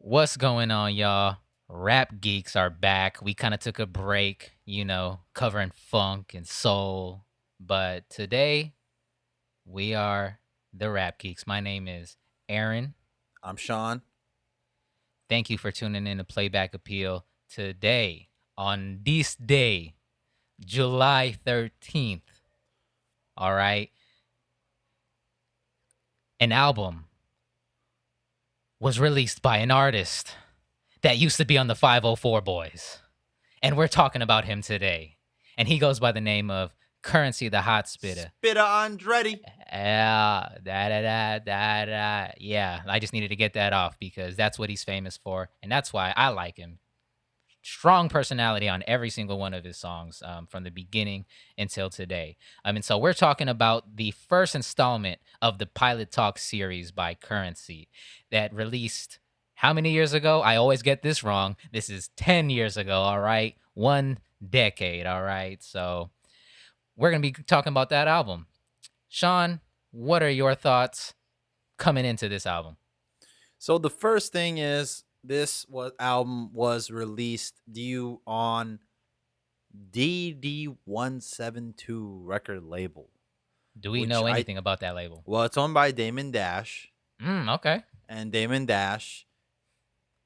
What's going on, y'all? Rap Geeks are back. We kind of took a break, covering funk and soul. But today, we are the Rap Geeks. My name is Aaron. I'm Sean. Thank you for tuning in to Playback Appeal. Today, on this day, July 13th, all right, an album was released by an artist that used to be on the 504 Boys. And we're talking about him today. And he goes by the name of Currency the Hot Spitter. Spitter Andretti. Yeah, I just needed to get that off because that's what he's famous for. And that's why I like him. Strong personality on every single one of his songs from the beginning until today. And so we're talking about the first installment of the Pilot Talk series by Currency that released how many years ago? I always get this wrong. This is 10 years ago, all right? 1 decade, all right? So we're going to be talking about that album. Sean, what are your thoughts coming into this album? So the first thing is album was released due on DD172 record label. Do we know anything about that label? Well, it's owned by Damon Dash. Okay. And Damon Dash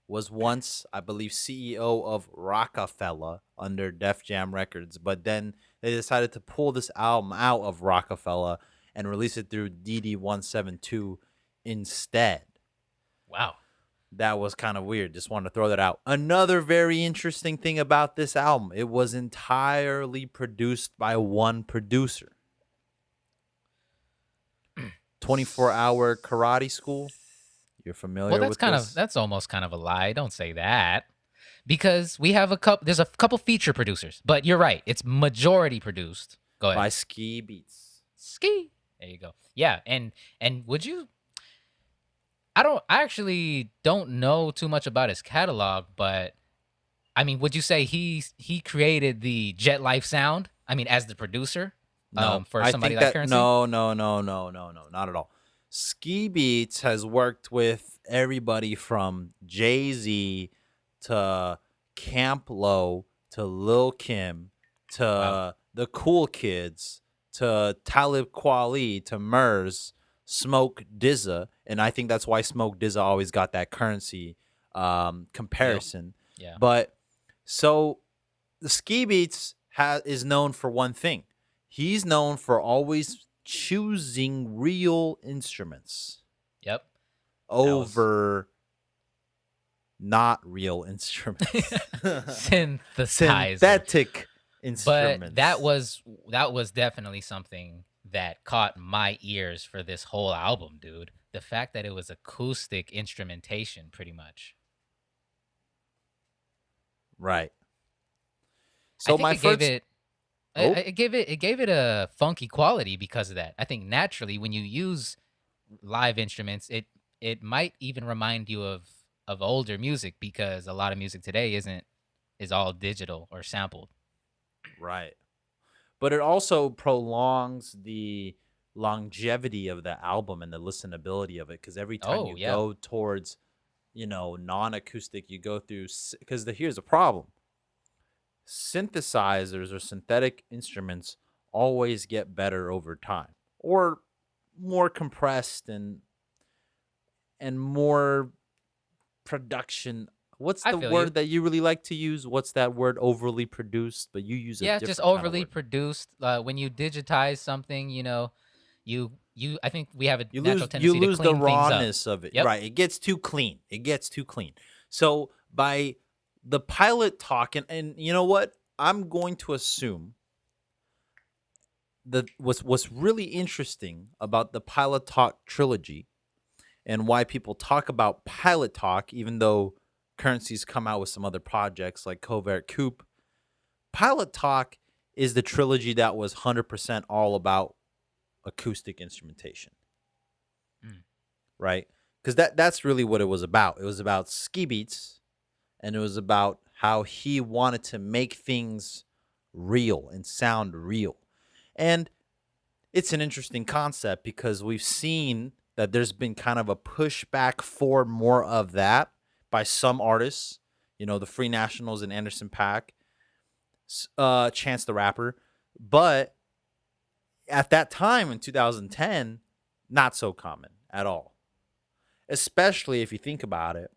was once, I believe, CEO of Rockefeller under Def Jam Records. But then they decided to pull this album out of Rockefeller and release it through DD172 instead. Wow. That was kind of weird. Just wanted to throw that out. Another very interesting thing about this album, it was entirely produced by one producer. 24-hour Karate School. You're familiar with this? That's almost kind of a lie. Don't say that. Because there's a couple feature producers, but you're right. It's majority produced. Go ahead. By Ski Beats. Ski. There you go. Yeah, and would you I actually don't know too much about his catalog, but I mean, would you say he created the Jet Life sound? I mean, as the producer? No, for somebody like Currency? No, not at all. Ski Beats has worked with everybody from Jay-Z to Camp Lo to Lil Kim to the Cool Kids to Talib Kweli to Murs, Smoke DZA, and I think that's why Smoke DZA always got that Currency comparison. Yeah. But so the Ski Beats is known for one thing. He's known for always choosing real instruments. Yep. Over not real instruments. Synthetic instruments. But that was definitely something that caught my ears for this whole album, dude. The fact that it was acoustic instrumentation pretty much. Right. So my first it gave it a funky quality because of that. I think naturally when you use live instruments, it might even remind you of older music because a lot of music today is all digital or sampled. Right. But it also prolongs the longevity of the album and the listenability of it because every time you go towards, non-acoustic, you go through because here's the problem. Synthesizers or synthetic instruments always get better over time or more compressed and more production. What's the word that you really like to use? What's that word? Overly produced, but you use it. Yeah, just overly produced. When you digitize something, you I think we have a natural tendency to clean the rawness up. of it. Yep. Right. It gets too clean. So by the Pilot Talk, and you know what? I'm going to assume that what's really interesting about the Pilot Talk trilogy and why people talk about Pilot Talk, even though Currency's come out with some other projects like Covert Coupe, Pilot Talk is the trilogy that was 100% all about acoustic instrumentation. Right? Because that's really what it was about. It was about Ski Beats, and it was about how he wanted to make things real and sound real. And it's an interesting concept because we've seen that there's been kind of a pushback for more of that by some artists, the Free Nationals and Anderson Paak, Chance the Rapper. But at that time in 2010, not so common at all. Especially if you think about it,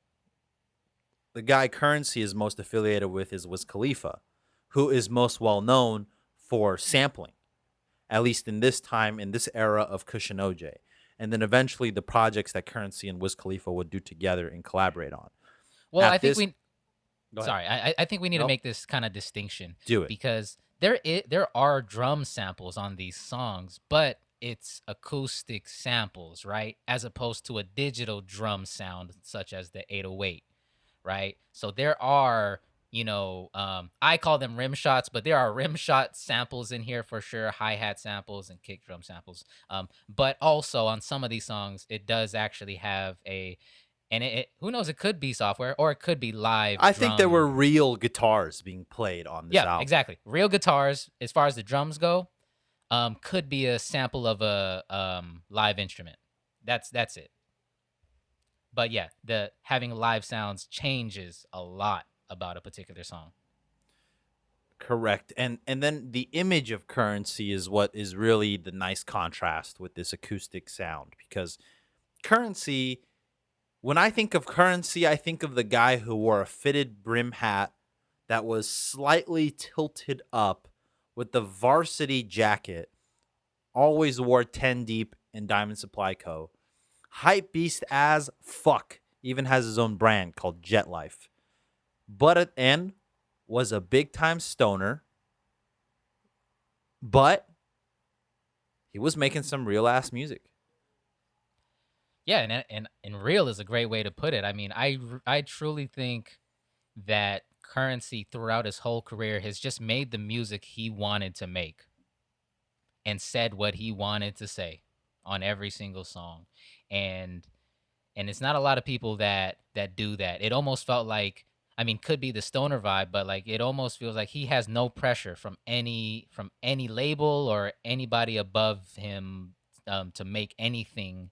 the guy Currency is most affiliated with is Wiz Khalifa, who is most well known for sampling, at least in this time, in this era of Kush and OJ. And then eventually the projects that Currency and Wiz Khalifa would do together and collaborate on. Well, I At think this, we go ahead. sorry, I think we need to Nope, make this kind of distinction do it. because there are drum samples on these songs, but it's acoustic samples, right? As opposed to a digital drum sound such as the 808, right? So there are, I call them rim shots, but there are rim shot samples in here for sure, hi-hat samples and kick drum samples. But also on some of these songs, it does actually have and who knows, it could be software or it could be live I think there were drum. real guitars being played on this Yeah, album. exactly. Real guitars, as far as the drums go, could be a sample of a live instrument. That's it. But yeah, the having live sounds changes a lot about a particular song. Correct. And then the image of Currency is what is really the nice contrast with this acoustic sound, because Currency, when I think of Currency, I think of the guy who wore a fitted brim hat that was slightly tilted up with the varsity jacket, always wore 10 deep in Diamond Supply Co. Hype beast as fuck, even has his own brand called Jet Life. But at the end was a big time stoner, but he was making some real ass music. Yeah, and real is a great way to put it. I mean, I truly think that Currency throughout his whole career has just made the music he wanted to make and said what he wanted to say on every single song. And it's not a lot of people that do that. It almost felt like, I mean, could be the stoner vibe, but like it almost feels like he has no pressure from any label or anybody above him to make anything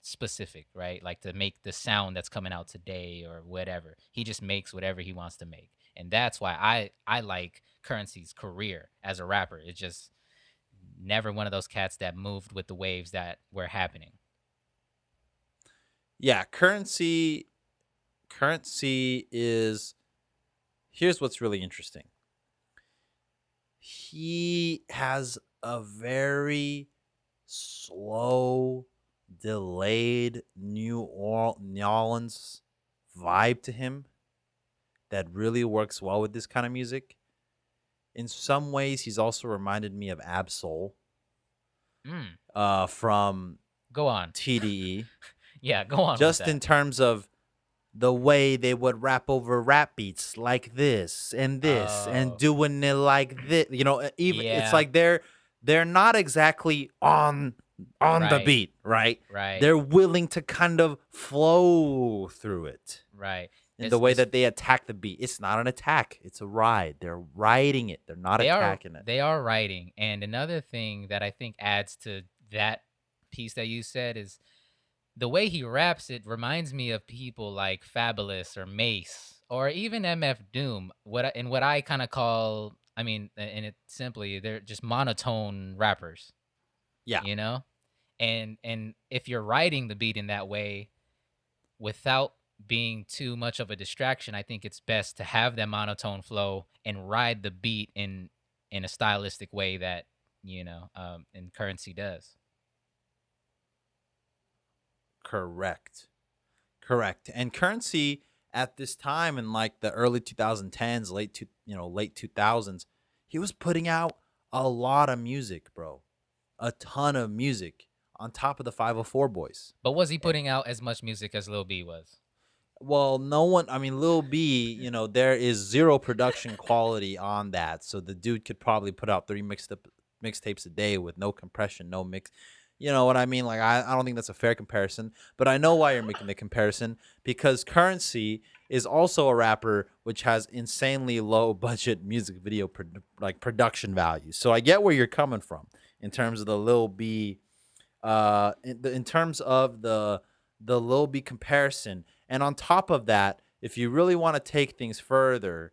specific, right? Like to make the sound that's coming out today or whatever. He just makes whatever he wants to make. And that's why I like Currency's career as a rapper. It's just never one of those cats that moved with the waves that were happening. Yeah, currency is, here's what's really interesting. He has a very slow, delayed New Orleans vibe to him that really works well with this kind of music. In some ways, he's also reminded me of Absol Mm, from go on. TDE, Yeah, go on with just in that. terms of the way they would rap over rap beats like this and Oh, doing it like this. Even it's yeah, like they're not exactly on the right, beat, right? right, They're willing to kind of flow through it right. in the way It's that they attack the beat. It's not an attack, it's a ride. They're riding it. They're not attacking it. they are writing, and another thing that I think adds to that piece that you said is the way he raps. It reminds me of people like Fabulous or Mace or even MF Doom. What I kind of call, I mean, and it simply they're just monotone rappers, Yeah, you know. And if you're writing the beat in that way without being too much of a distraction, I think it's best to have that monotone flow and ride the beat in a stylistic way that and Currency does. correct. Correct. And Currency at this time in like the early 2010s, late 2000s, he was putting out a lot of music, bro. A ton of music on top of the 504 boys. But was he Eh, putting out as much music as Lil B was? Well, no one, I mean, Lil B, there is zero production quality on that. So the dude could probably put out three mixtapes a day with no compression, no mix. You know what I mean? Like, I don't think that's a fair comparison, but I know why you're making the comparison, because Currency is also a rapper which has insanely low budget music video like production value. So I get where you're coming from in terms of the Lil B, in terms of the Lil B comparison. And on top of that, if you really want to take things further,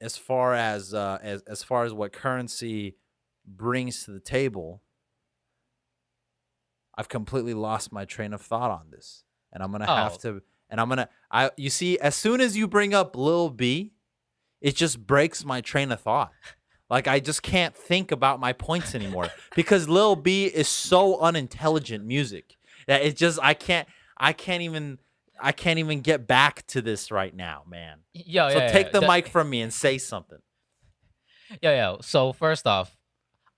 as far as what Currency brings to the table, I've completely lost my train of thought on this. And I'm gonna have Oh, to and I'm gonna I you see, as soon as you bring up Lil B, it just breaks my train of thought. Like I just can't think about my points anymore because Lil B is so unintelligent music that it just I can't even I can't even get back to this right now, man. yo, So yeah, take yeah, the mic from me and say something. yo, yo. So first off,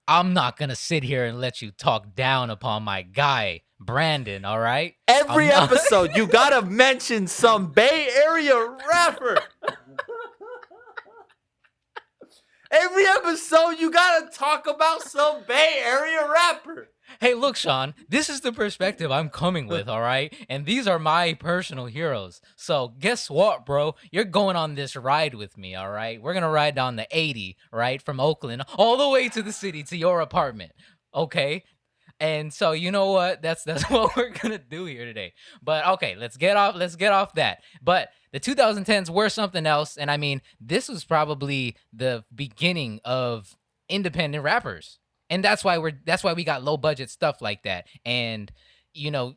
I'm not gonna sit here and let you talk down upon my guy, Brandon. All right, I'm Every not. episode you gotta mention some Bay Area rapper. Every episode you gotta talk about some Bay Area rapper. Hey, look, Sean, this is the perspective I'm coming with, all right? And these are my personal heroes. So, guess what, bro? You're going on this ride with me, all right? We're going to ride down the 80, right? From Oakland all the way to the city to your apartment. Okay? And so you know what? That's what we're gonna do here today. But okay, let's get off that. But the 2010s were something else, and I mean, this was probably the beginning of independent rappers, and that's why we got low budget stuff like that. And you know,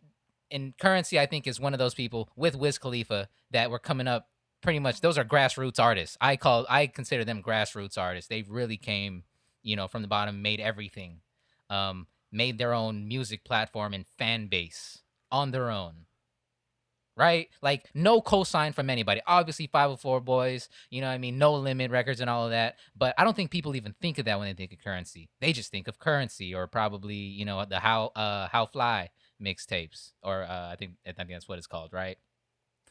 in Currency, I think is one of those people with Wiz Khalifa that were coming up. Pretty much, those are grassroots artists. I consider them grassroots artists. They really came, from the bottom, made everything. Made their own music platform and fan base on their own, right? Like no cosign from anybody. Obviously, 504 Boys, what I mean, No Limit Records and all of that. But I don't think people even think of that when they think of Currency. They just think of Currency or probably the How Fly mixtapes or I think that's what it's called, right?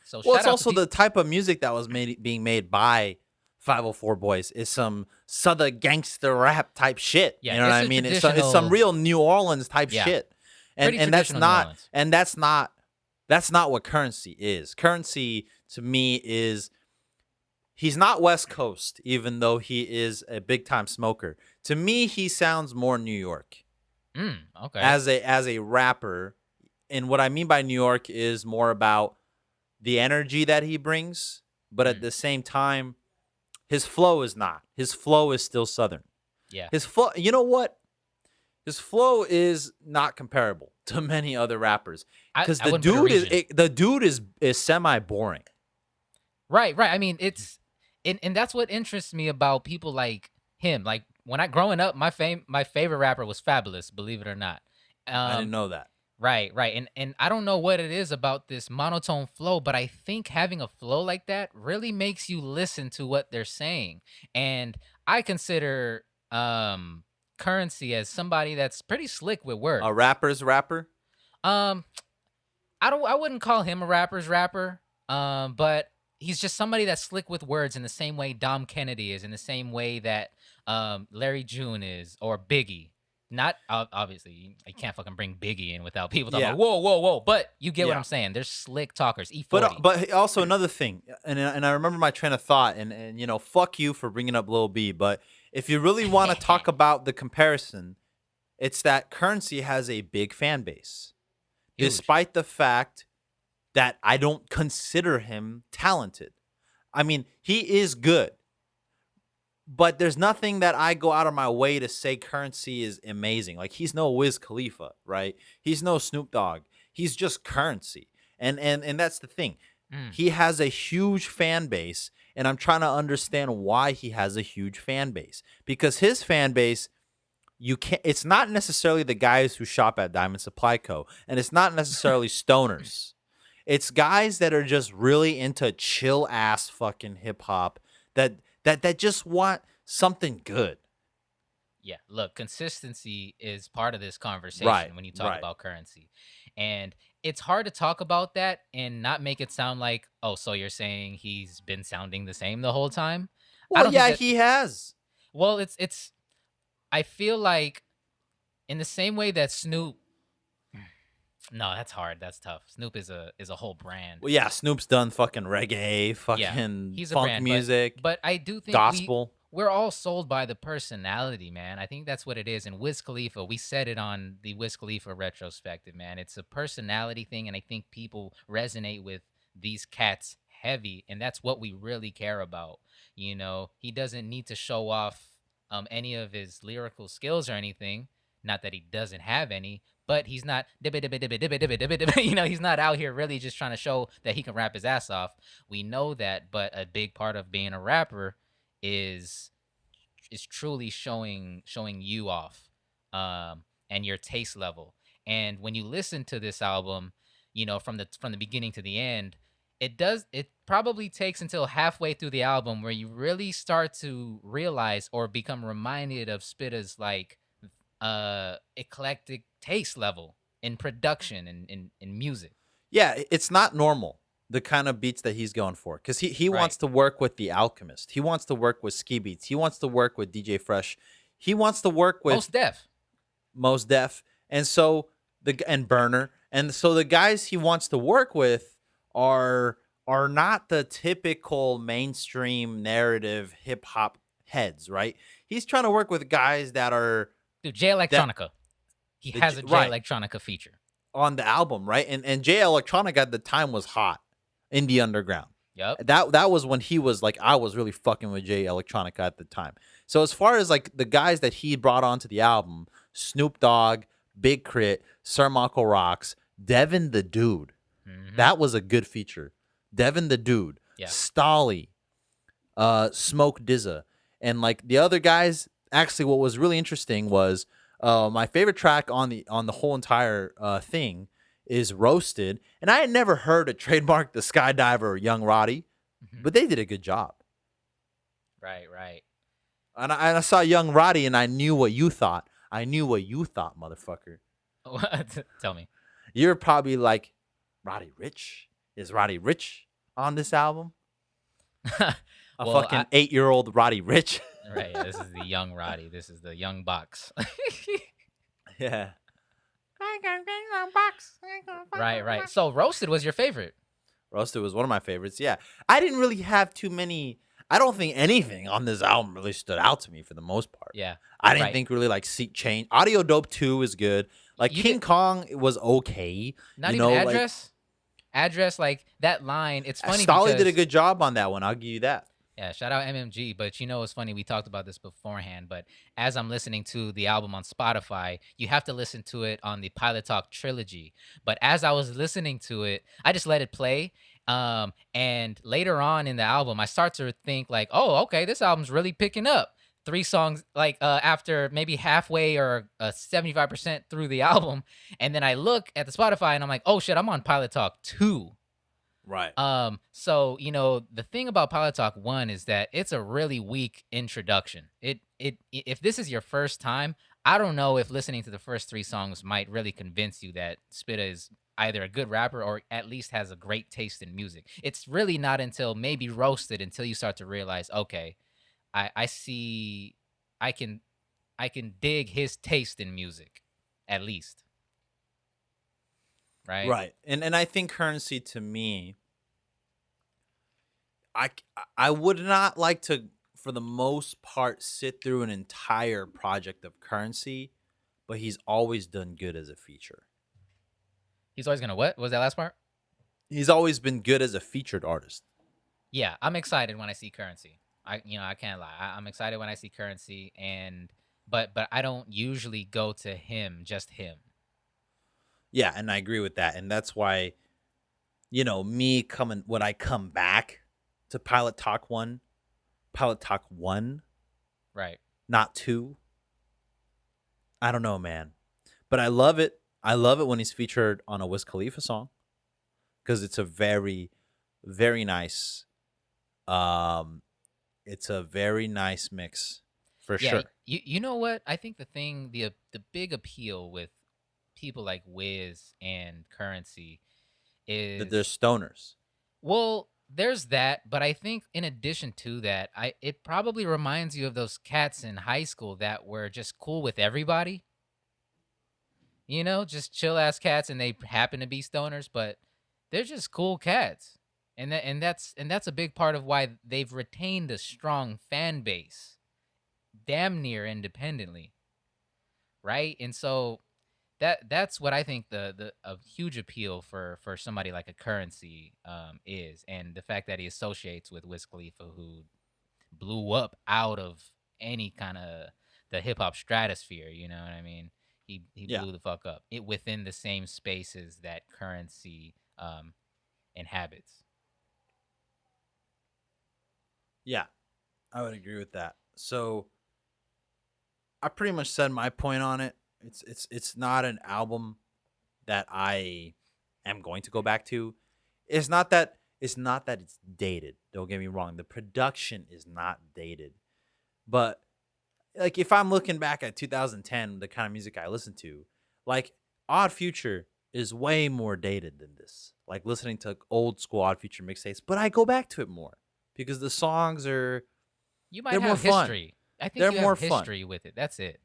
So Well, shout it's out to also people. the type of music that was being made by 504 Boys is some southern gangster rap type shit. You Yeah, know what it's I a mean? It's some traditional. real New Orleans type Yeah, shit. And pretty and that's traditional New not Orleans. and that's not what Currency is. Currency to me is he's not West Coast, even though he is a big time smoker. To me, he sounds more New York Okay. as a rapper. And what I mean by New York is more about the energy that he brings, but at Mm, the same time, his flow is not. His flow is still Southern. yeah. His flow, you know what? His flow is not comparable to many other rappers I, because I wouldn't put a region. the dude is semi boring. Right, right. I mean, and that's what interests me about people like him. Like when I growing up, my favorite rapper was Fabulous, believe it or not. I didn't Um, know that. right, right. And I don't know what it is about this monotone flow, but I think having a flow like that really makes you listen to what they're saying. And I consider Currency as somebody that's pretty slick with A words. rapper's rapper. Um, I wouldn't call him a rapper's rapper. But he's just somebody that's slick with words in the same way Dom Kennedy is, in the same way that Larry June is, or Biggie. Not obviously, you can't fucking bring Biggie in without people talking Yeah, about whoa, whoa, whoa. But you get what yeah. I'm saying. They're slick talkers. But E40. also another thing, and I remember my train of thought, and fuck you for bringing up Lil B. But if you really want to talk about the comparison, it's that Currency has a big fan base, Huge. despite the fact that I don't consider him talented. I mean, he is good, but there's nothing that I go out of my way to say Currency is amazing. Like he's no Wiz Khalifa, right? He's no Snoop Dogg. He's just Currency. And that's the thing. Mm, He has a huge fan base, and I'm trying to understand why he has a huge fan base. Because his fan base, you can't it's not necessarily the guys who shop at Diamond Supply Co. And it's not necessarily stoners. It's guys that are just really into chill ass fucking hip hop that just want something good. yeah. Look, consistency is part of this Right, conversation when you talk right. about Currency, and it's hard to talk about that and not make it sound like, oh, so you're saying he's been sounding the same the whole time. I Well, don't think yeah, that. he has. Well, it's. I feel like in the same way that Snoop. No, that's hard. That's tough. Snoop is a whole brand. Well, yeah, Snoop's done fucking reggae, Yeah, fucking he's a funk brand, but music, but I do think we gospel. we're all sold by the personality, man. I think that's what it is. And Wiz Khalifa, we said it on the Wiz Khalifa retrospective, man. It's a personality thing, and I think people resonate with these cats heavy, and that's what we really care about. You know, he doesn't need to show off any of his lyrical skills or anything. Not that he doesn't have any, but he's not you know, he's not out here really just trying to show that he can rap his ass off. We know that, but a big part of being a rapper is truly showing you off, and your taste level. And when you listen to this album, you know, from the beginning to the end, it probably takes until halfway through the album where you really start to realize or become reminded of Spitta's like eclectic taste level in production and in music. Yeah, it's not normal, the kind of beats that he's going for, because he Right. wants to work with The Alchemist. He wants to work with Ski Beats. He wants to work with DJ Fresh. He wants to work Most with Def. Mos Def, and so and Burner, and so the guys he wants to work with are are not the typical mainstream narrative hip hop heads, right? He's trying to work with guys that are Dude, Jay that Electronica. He has a Jay right Electronica feature. on the album, right? And Jay Electronica at the time was hot in the underground. Yup. That was when he was like, I was really fucking with Jay Electronica at the time. So as far as like the guys that he brought onto the album, Snoop Dogg, Big Crit, Sir Michael Rocks, Devin the Dude, Mhm. that was a good feature. Devin the Dude, Yeah. Stolly, Smoke Dizza, and like the other guys. Actually, what was really interesting was my favorite track on the whole entire thing is Roasted, and I had never heard a trademark the Skydiver or Young Roddy, Mhm. but they did a good job. Right, right. And I saw Young Roddy, and I knew what you thought. I knew what you thought, motherfucker. What? Tell me. You're probably like, Roddy Rich? Is Roddy Rich on this album? A Well, fucking 8-year-old Roddy Rich? right, yeah, this is the young Roddy. This is the young box. Yeah. Right, right. So Roasted was your favorite. Roasted was one of my favorites. Yeah. I didn't really have too many. I don't think anything on this album really stood out to me for the most part. Yeah. I didn't Right. think really like Seat Change. Audio Dope 2 is good. Like You King did Kong was okay. not You even know, like address. Address like that line. It's funny Stolly did a because good job on that one. I'll give you that. yeah, shout out MMG. But you know, it's funny. We talked about this beforehand. But as I'm listening to the album on Spotify, you have to listen to it on the Pilot Talk trilogy. But as I was listening to it, I just let it play. And later on in the album, I start to think like, oh, okay, this album's really picking up. Three songs, like after maybe halfway or 75% through the album, and then I look at the Spotify and I'm like, oh shit, I'm on Pilot Talk 2. Right. So you know, the thing about Pilot Talk 1 is that it's a really weak introduction. If this is your first time, I don't know if listening to the first three songs might really convince you that Spitta is either a good rapper or at least has a great taste in music. It's really not until maybe Roasted until you start to realize, okay, I see, I can I can dig his taste in music, at least, right? Right. And I think Currency to me, I c- I would not like to for the most part sit through an entire project of Currency, but he's always done good as a feature. He's always gonna what? What was that last part? He's always been good as a featured artist. Yeah, I'm excited when I see Currency. I can't lie. I'm excited when I see Currency, and but I don't usually go to him, just him. Yeah, and I agree with that. And that's why, me coming when I come back to Pilot Talk 1, Right. not 2. I don't know, man. But I love it. I love it when he's featured on a Wiz Khalifa song because it's a very very nice um it's a very nice mix for Yeah. sure. You know what? I think the big appeal with people like Wiz and Currency That they're is, stoners. well, there's that, but I think in addition to that, I it probably reminds you of those cats in high school that were just cool with everybody. You know, just chill ass cats, and they happen to be stoners, but they're just cool cats, and that's a big part of why they've retained a strong fan base. damn near independently, right? And so that's what I think the a huge appeal for somebody like a Currency is, and the fact that he associates with Wiz Khalifa, who blew up out of any kind of the hip hop stratosphere. You know what I mean? He Yeah, blew the fuck up it within the same spaces that Currency inhabits. yeah, I would agree with that. So I pretty much said my point on it. It's not an album that I am going to go back to. It's not that it's dated. Don't get me wrong. The production is not dated. But like if I'm looking back at 2010, the kind of music I listen to, like Odd Future is way more dated than this. Like listening to old school Odd Future mixtapes, but I go back to it more because the songs are You might they're more have fun. history. I think They're you have more fun. history with it. That's it.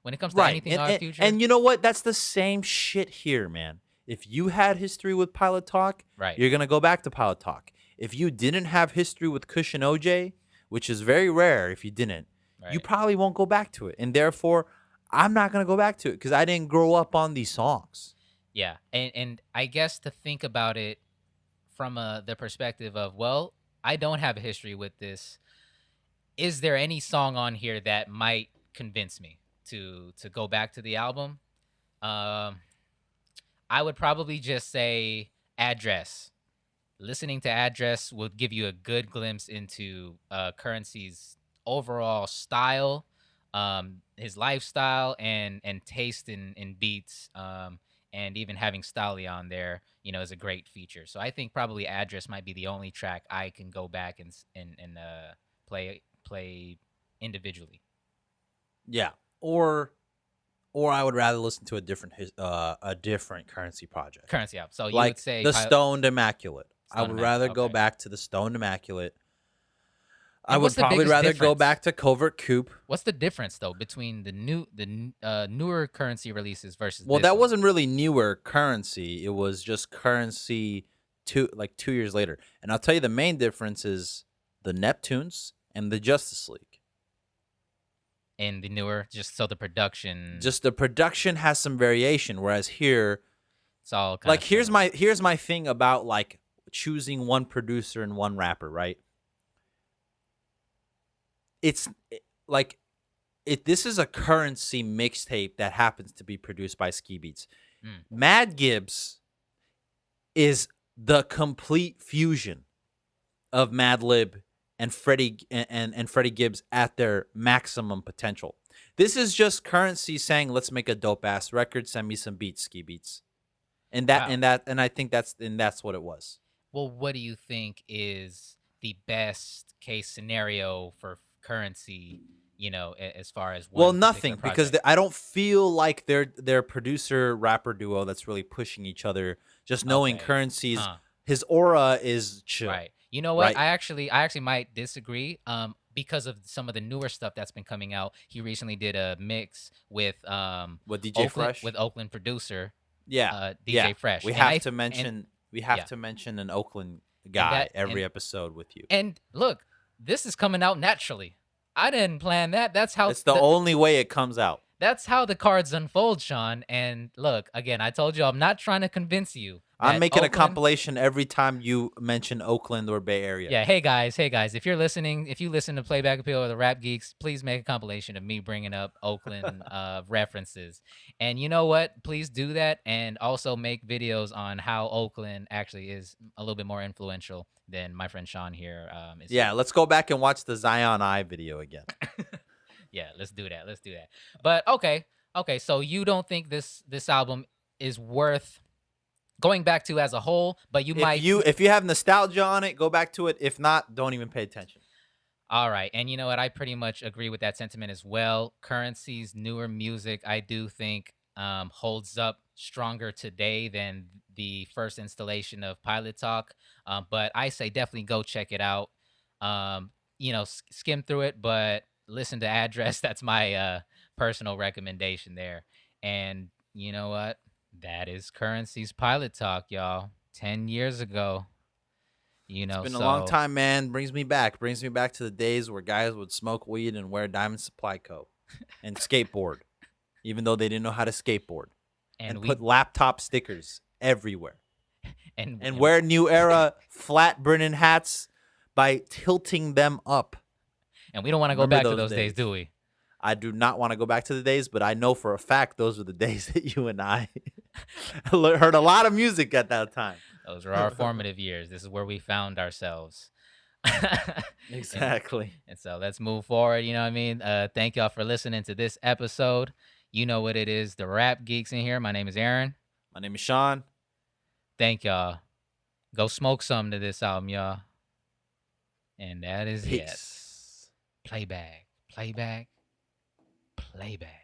When it comes to Right. anything And, Odd and Future, and you know what? That's the same shit here, man. If you had history with Pilot Talk, right, you're gonna go back to Pilot Talk. If you didn't have history with Kush and OJ, which is very rare if you didn't, you right. probably won't go back to it. And therefore, I'm not gonna go back to it because I didn't grow up on these songs. Yeah, and I guess to think about it from the perspective of, well, I don't have a history with this. Is there any song on here that might convince me to go back to the album? Um, I would probably just say Address. Listening to Address will give you a good glimpse into Currency's overall style, his lifestyle, and taste in beats, and even having Stali on there, is a great feature. So I think probably Address might be the only track I can go back and play individually. Yeah. Or I would rather listen to a different Currency project. Currency out. So you would Like say the Stoned Immaculate. I Stone would Immaculate. rather go Okay. back to the Stoned Immaculate. I And would what's the probably biggest rather go difference? back to Covert Coupe. What's the difference though between the newer Currency releases versus Well, this that one? wasn't really newer Currency. It was just Currency 2 years later. And I'll tell you the main difference is the Neptunes and the Justice League. And the newer, just so the production, Just the production has some variation, whereas here, it's all kind like of similar. here's my thing about like choosing one producer and one rapper, right? It's like this is a Currency mixtape that happens to be produced by Ski Beats. Mm. Mad Gibbs is the complete fusion of Madlib and Freddie Gibbs at their maximum potential. This is just Currency saying, "Let's make a dope ass record. Send me some beats, Ski Beats," Wow. and I think that's what it was. Well, what do you think is the best case scenario for Currency? As far as Well, one particular nothing because project. I don't feel like they're producer rapper duo that's really pushing each other. Just knowing Okay. Currency's Huh. his aura is chill, Right. You know what? right? I actually might disagree. Because of some of the newer stuff that's been coming out. He recently did a mix with With DJ Oakland Fresh, with Oakland producer yeah, yeah. DJ Fresh, We and have I to and mention yeah, an Oakland and guy that every episode with you. and look, this is coming out naturally. I didn't plan that. That's how It's the only way it comes out. the cards unfold, Sean. And look, again, I told you I'm not trying to convince you I'm that making a Oakland. compilation every time you mention Oakland or Bay Area. Yeah, hey guys, if you listen to Playback Appeal or the Rap Geeks, please make a compilation of me bringing up Oakland references. And you know what? Please do that, and also make videos on how Oakland actually is a little bit more influential than my friend Sean here is Yeah, here. let's go back and watch the Zion I video again. Yeah, let's do that. Let's do that. But okay. So you don't think this album is worth going back to as a whole, but you If might. you have nostalgia on it, go back to it. If not, don't even pay attention. All right. And you know what? I pretty much agree with that sentiment as well. Currency's newer music, I do think, holds up stronger today than the first installation of Pilot Talk. But I say definitely go check it out. Skim through it, but listen to Address. That's my personal recommendation there. And you know what? That is Currency's Pilot Talk, y'all. 10 years ago. you It's know. been a long So time, man. Brings me back. Brings me back to the days where guys would smoke weed and wear Diamond Supply Co. and skateboard, even though they didn't know how to skateboard, and and put we laptop stickers everywhere, and and and wear New Era flat brim hats by tilting them up. and we don't want to go Remember back to those those days, days? do we? I do not want to go back to the days, but I know for a fact those were the days that you and I heard a lot of music at that time. Those were our formative years. This is where we found ourselves. and Exactly. and so let's move forward. You know what I mean? Thank y'all for listening to this episode. You know what it is, the Rap Geeks in here. My name is Aaron. My name is Sean. Thank y'all. Go smoke some to this album, y'all. And that is it. Peace. Playback, playback, playback.